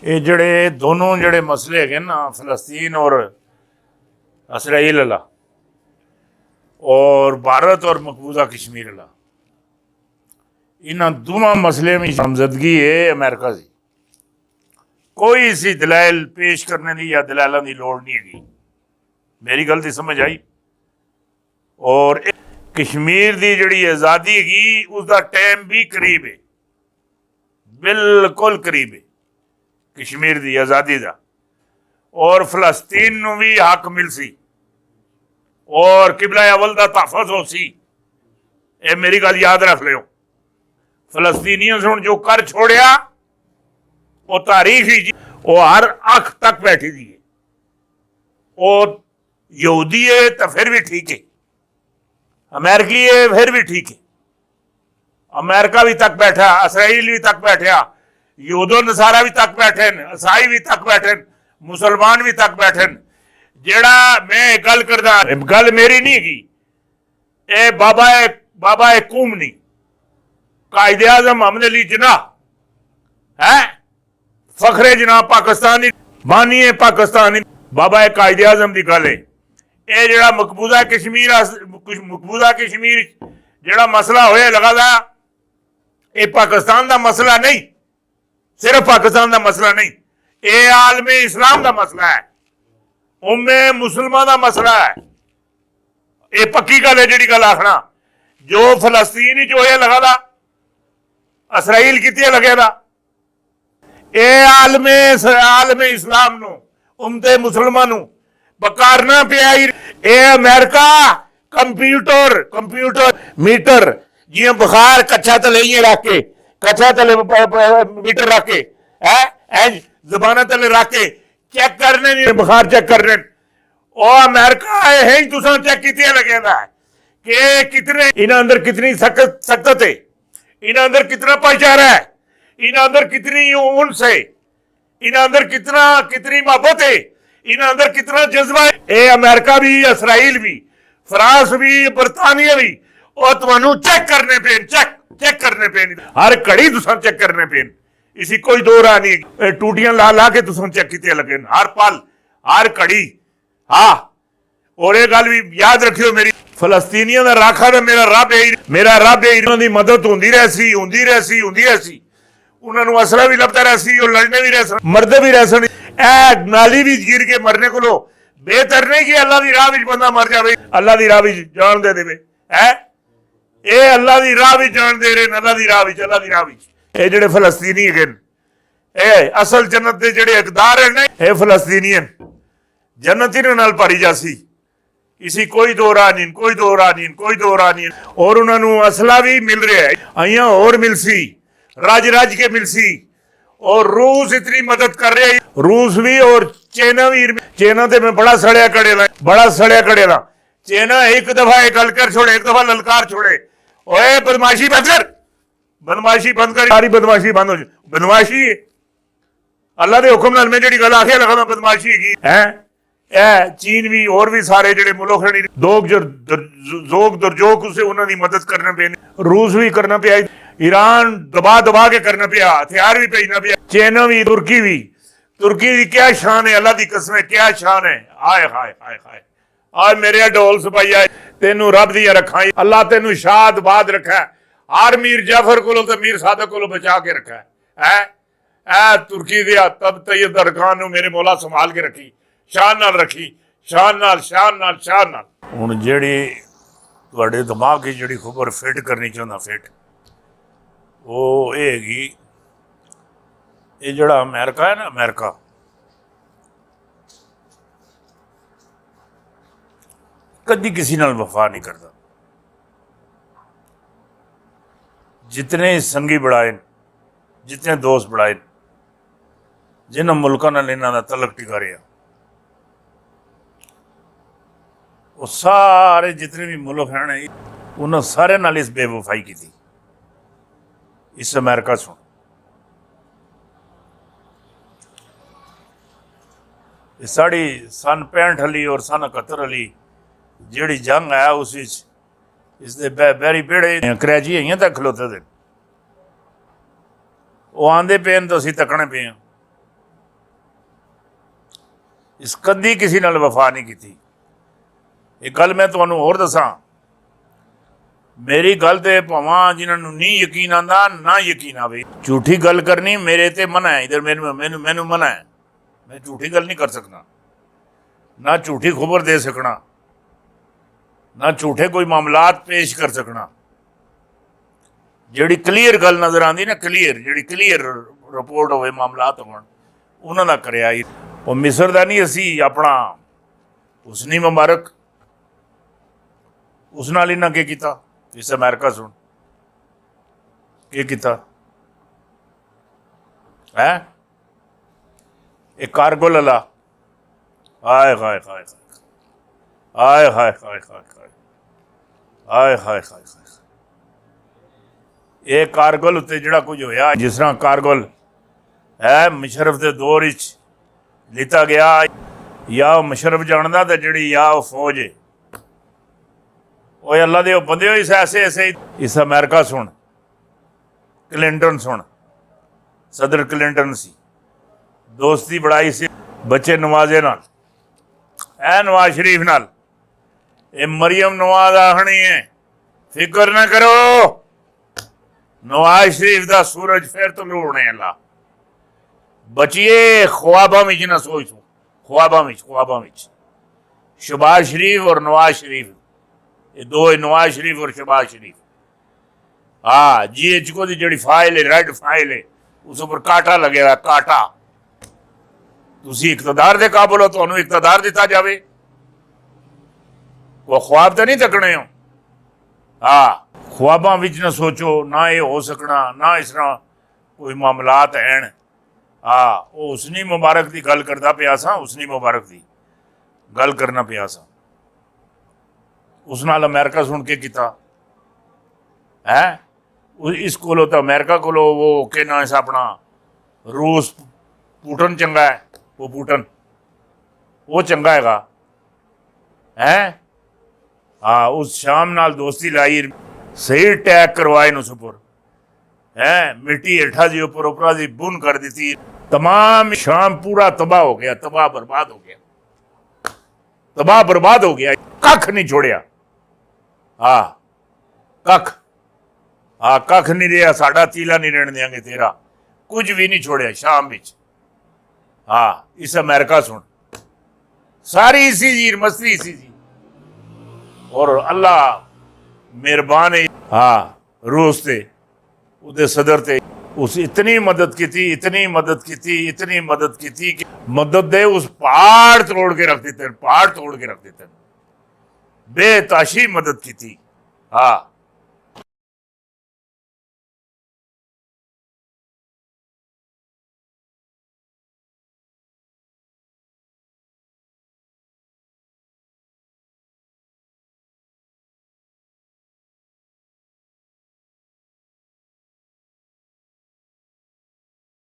ये जड़े दोनों जड़े मसले है ना फ़लस्तीन और इसराइल वाला और भारत और मकबूजा कश्मीर वाला, इन्होंने दोनों मसले में नामजदगी है अमेरिका की। कोई इसी दलाइल पेश करने की या दलालों की लोड़ नहीं है। मेरी गलती समझ आई। और कश्मीर की जी आज़ादी है उसका टाइम भी करीब है, बिल्कुल करीब है कश्मीर की आज़ादी का। और फ़लस्तीन नूं भी हक मिल सी और किबला अवल का तहफ़्फ़ुज़ हो सी। ये मेरी गल याद रख लियो। फ़लस्तीनियों से जो कर छोड़िया वो तारीख ही वो हर अख तक बैठी दी है। और यहूदी है तो फिर भी ठीक है, अमेरिकी है फिर भी ठीक है। अमेरिका भी तक बैठा, इसराइल भी तक बैठा, यहूदो नसारा भी तक बैठे, ईसाई भी तक बैठे, मुसलमान भी तक बैठे। जेड़ा मैं गल करदा, गल मेरी नहीं की, ए बाबा कूम नहीं, कायदे आज़म मोहम्मद अली जिन्नाह है, फखरे जिन्नाह पाकिस्तानी बानी है, पाकिस्तानी बाबा कायदे आज़म की गल है। ये जड़ा मकबूजा कश्मीर जड़ा मसला होया लगा, ये पाकिस्तान का मसला नहीं, सिर्फ पाकिस्तान का मसला नहीं, ये आलमे इस्लाम का मसला है, उम्मे मुसलमान का मसला है। ये पक्की गल है जी गल आखना। जो फ़लस्तीन जो होया लगा इसराइल कितने लगे दा, ये आलमे इस्लाम नू उम्मते मुसलमान नू बकारना पिया। ये अमेरिका कंप्यूटर मीटर जिया बुखार कच्चा तले रख के, कच्चा तले मीटर रख के है जबाना तले रख के चेक करने, बुखार चेक करने। और अमेरिका है ही तुसा चेक कितने लगे कि कितने इन्हें अंदर कितनी सख्त है, इन्हें अंदर कितना भाईचारा है, इन्हें अंदर कितनी उन्स है, इन्हें अंदर कितनी मोहब्बत है, इन्हें अंदर कितना जज्बा है। ये अमेरिका भी, इसराइल भी, फ्रांस भी, बरतानिया भी, और तुहानू चेक करने पे, चेक करने पे, हर घड़ी तुसा चेक करने पे। इसी कोई दो राह नहीं, टूटियां ला के तुसा चेक कितने लगे हर पल हर घड़ी। हाँ, और ये गल भी याद रखियो, मेरी फ़लस्तीनियों का राखा तो मेरा रब है, उन्होंने मदद होंदी रहसी, उन्होंने असला भी लभदा रहसी, और लड़ने भी रह मरदे भी रह सन। नाली भी गिर के मरने को बेहतर नहीं कि अल्लाह की राह बंदा मर जाए, अल्लाह की राह जान दे देवे है। ये अल्लाह की राह भी जान दे रहे, अल्लाह की राह ये जेडे फ़लस्तीनी है असल जन्नत के जेडे हकदार है, ये फ़लस्तीनियन जन्नत इन्हां नाल भरी जासी। इसी कोई दो राह नहीं। और उन्होंने असला भी मिल रहा है, अइयां और मिल सी, रज के मिल सी। और रूस इतनी मदद कर रहा है, रूस भी और चाइना भी। चाइना ते मैं बड़ा सड़िया कड़ेला चाइना एक दफा एक गल कर छोड़े, एक दफा ललकार छोड़े, ओए बदमाशी बंद कर, सारी बदमाशी बंद हो जाए। बदमाशी अल्लाह के हुक्म नाल मैं जी गल आखे लगा बदमाशी है। चीन भी और भी सारे जेडे मुल्क जोग दुरजोग से उन्होंने मदद करना पे, रूस भी करना पे, ईरान दबा के करना पिया, हथियार भी भेजना पिया, चाइना भी, तुर्की की क्या शान है, अल्लाह की कसम क्या शान है। हाय आज मेरे ढोल सपाइया तेनू रब दिया रखा, अल्लाह तेनू शाद बाद रखा, हर मीर जाफर को मीर सादक को बचा के रखा है। तुर्की दिया तब तैयब अरकान मेरे मौला संभाल के रखी, शान नाल रखी, शान नाल। हुण जेड़ी तुहाडे दिमाग की जेड़ी खबर फिट करनी चाहुंदा फिट, वो हैगी ये जड़ा अमेरिका है ना, अमेरिका कदी किसी नाल वफा नहीं करता। जितने संगी बढ़ाए, जितने दोस्त बढ़ाए, जिन्होंने मुल्कों नाल इन्हां दा तलक टिका रहा, वो सारे जितने भी मुल्क हैं उन्होंने सारे नाल इस बेवफाई की थी। इस अमेरिका से साड़ी सन 65 वाली और सन 71 वाली जी जंग है, उस इसके बैरी पेड़े अंग्रेजी अं तक खलोते थे, वो आंदे पे तो असीं तकने पे। इस कदी किसी नाल वफा नहीं की। एक गल मैं तुहानू होर दसां, मेरी गल ते भावां जिन्होंने नहीं यकीन आंदा ना यकीन आवे, झूठी गल करनी मेरे ते मना है। इधर मैनू मैनू मैनू मना है, मैं झूठी गल नहीं कर सकना, ना झूठी खबर दे सकना, ना झूठे कोई मामलात पेश कर सकना। जिहड़ी क्लीयर गल नज़र आती ना, क्लीयर जिहड़ी क्लीयर रिपोर्ट होवे, मामलात होवन, उन्हां दा करिया। वो मिस्र दा नहीं, असी अपना हुस्नी मुबारक, उस नाल इन्हां के कीता। इस अमेरिका सुन के कीता है, एक कारगिल अला, हाय हाय हाय हाय हाय हाय हाय हाय हाय हाय। ये कारगिल उत्ते जिहड़ा कुछ होया, जिस तरह कारगिल है मुशर्रफ के दौर लिता गया, या मुशर्रफ जानदा ते जिहड़ी या फौज है, वो अल्लाह दे बंदे हो। इस ऐसे ऐसे इस अमेरिका सुन, क्लिंटन सुन, सदर क्लिंटन सी दोस्ती बढ़ाई सी बच्चे नवाजे नाल, ऐ नवाज शरीफ नाल। ये मरियम नवाज आखनी है, फिक्र ना करो, नवाज शरीफ दा सूरज फिर तलू होने अल्लाह। बचिए ख्वाबां विच ना सोचो, ख्वाबां विच शहबाज शरीफ और नवाज शरीफ, ये दो है, नवाज शरीफ और शहबाज शरीफ। हाँ GHQ की जी फाइल है, रेड फाइल है, उस पर काटा लगे हुआ, काटा। तुसी इकतदार दे काबल हो, तुहानू इकतदार दिता जावे, वो ख्वाब तो नहीं तकने हो। हाँ ख्वाबां विच ना सोचो, ना ये हो सकना, ना इस तरह कोई मामलात हैं। हाँ वो हुस्नी मुबारक की गल करता पिया सा, हुस्नी मुबारक की गल करना पिया सा। उस नाल अमेरिका सुन के किता है, इस कोलो तो अमेरिका कोलो वो के ना इस अपना रूस पुटन चंगा है, वो पुटन वो चंगा है। हाँ उस शाम नाल दोस्ती लाई, सही टैग करवाए उस उपर है, मिट्टी हेठा जी उपर उपरा जी बुन कर दी, तमाम शाम पूरा तबाह हो गया, तबाह बर्बाद हो गया, तबाह बर्बाद हो गया, कख नहीं छोड़िया। हाँ कख, हाँ कख नहीं रहा, साडा तीला नहीं रहने देंगे तेरा, कुछ भी नहीं छोड़िया शाम बिच। हाँ इस अमेरिका सुन, सारी इसी जी मस्ती इसी जी, और अल्लाह मेहरबान है। हाँ रूस से उदे सदर ते उस इतनी मदद की थी, इतनी मदद की थी, इतनी मदद की थी कि मदद दे उस पहाड़ तोड़ के रख देते, पहाड़ तोड़ के रख देते, बेताशी मदद की थी। हाँ